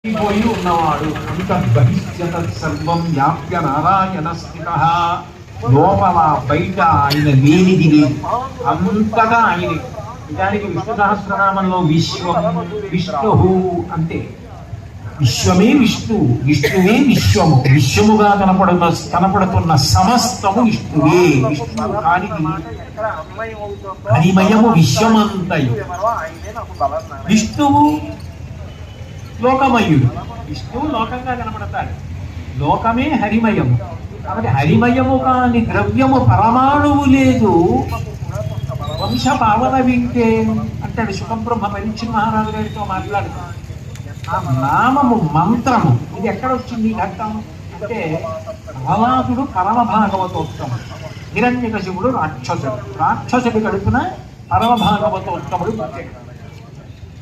పోయి ఉన్నవాడు అంత బహిష్యత సర్వం వ్యాప్య నారాయణ స్థిత లోపల బయట ఆయన లేనిది లేదు, అంతగా ఆయన. నిజానికి విష్ణు సహస్రనామంలో విశ్వం విష్ణు అంటే విశ్వమే విష్ణు, విష్ణువే విశ్వము, విశ్వముగా కనపడుతున్న సమస్తము విష్ణువే. విష్ణువు కానిది హరిమయము విశ్వమంతయు. విష్ణువు లోకమయుడు, విష్ణువు లోకంగా కనపడతాడు, లోకమే హరిమయము. కాబట్టి హరిమయము కాని ద్రవ్యము పరమాణువు లేదు. వంశ భావన వింటే అంటాడు శుకబ్రహ్మ పరీక్ష మహారాజు గారితో మాట్లాడుతాడు. ఆ నామము మంత్రము ఇది ఎక్కడ వచ్చింది ఘట్టం అంటే ప్రహ్లాదుడు పరమ భాగవతోత్తముడు, హిరణ్యకశిపుడు రాక్షసుడి కడుపున పరమ భాగవతోత్తముడు పుట్టాడు.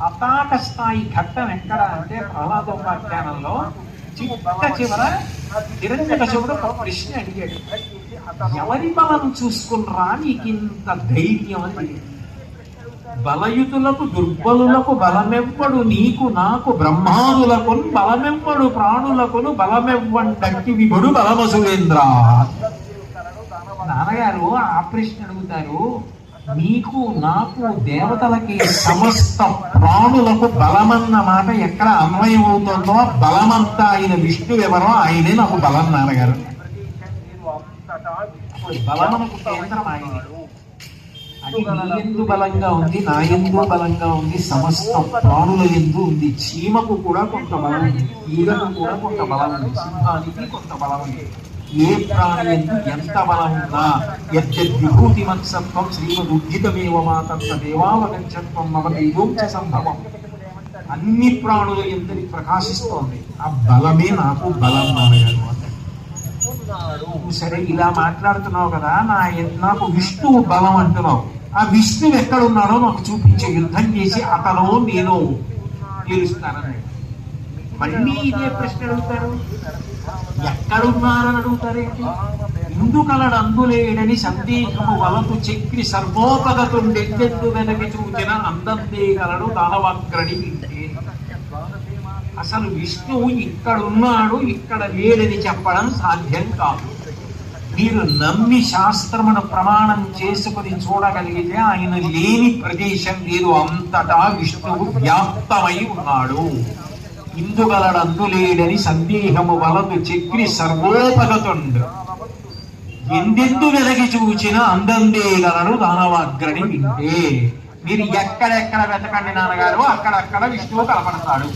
అతాట స్థాయి ఘట్టం ఎక్కడ అంటే ప్రహ్లాదోపాఖ్యానంలో చిట్ట చివర హిరణ్యకశిపుడు ఒక ప్రశ్న అడిగాడు, ఎవరి బలం చూసుకున్నరా నీకింత ధైర్యం అని. బలయుతులకు దుర్బలులకు బలమెవ్వడు, నీకు నాకు బ్రహ్మాదులకు బలమెవ్వడు, ప్రాణులకును బలమెవ్వంటి విభుడు బలమసువేంద్ర. నాన్నగారు ఆ ప్రశ్న అడుగుతారు, నీకు నాకు దేవతలకి సమస్త ప్రాణులకు బలమన్న మాట ఎక్కడ అన్వయం అవుతుందో బలమంతా ఆయన విష్ణు ఎవరో ఆయనే నాకు బలం. నాన్నగారు బలమునకు కేంద్రం ఆయనే. అది నీ ఎందు బలంగా ఉంది, నా ఎందు బలంగా ఉంది, సమస్త ప్రాణుల ఎందు ఉంది. చీమకు కూడా కొంత బలం ఉంది, ఈగకు కూడా కొంత బలం ఉంది, సింహానికి కొంత బలం ఉంది. ఏ ప్రాణి ఎందు ఎంత బలం ఉన్నా యద్విభూతి మత్సత్వం శ్రీమదుజ్జితమేవ మాతత్వ దేవావగచ్చత్వం మమ దైవోంచ సంభవం. అన్ని ప్రాణుల ఎందరి ప్రకాశిస్తోంది, ఆ బలమే నాకు బలం. నాన్నగారు సరే ఇలా మాట్లాడుతున్నావు కదా, నాకు విష్ణువు బలం అంటున్నావు, ఆ విష్ణువు ఎక్కడున్నాడో నాకు చూపించే, యుద్ధం చేసి అతను నేను గెలుస్తానని. మళ్ళీ ఇదే ప్రశ్న అడుగుతారు, ఎక్కడున్నారని అడుగుతారేంటి? ఇందుకలడు అందులేడని సందేహము వలతు చక్రి సర్వోపగతుండెందెందు వెనక చూచిన అందందేగలడు దానవాగ్రణి వింటే. అసలు విష్ణువు ఇక్కడున్నాడు ఇక్కడ లేడని చెప్పడం సాధ్యం కాదు. మీరు నమ్మి శాస్త్రమును ప్రమాణం చేసుకుని చూడగలిగితే ఆయన లేని ప్రదేశం లేదు, అంతటా విష్ణువు వ్యాప్తమై ఉన్నాడు. ఇందుగలడందులేడని సందేహము వలదు చక్రి సర్వోపగతుండు ఎందెందు వెలగి చూచిన అందందేగలడు దానవాగ్రణి వింటే. మీరు ఎక్కడెక్కడ వెతకండి నాన్నగారు, అక్కడక్కడ విష్ణువు కనపడతాడు.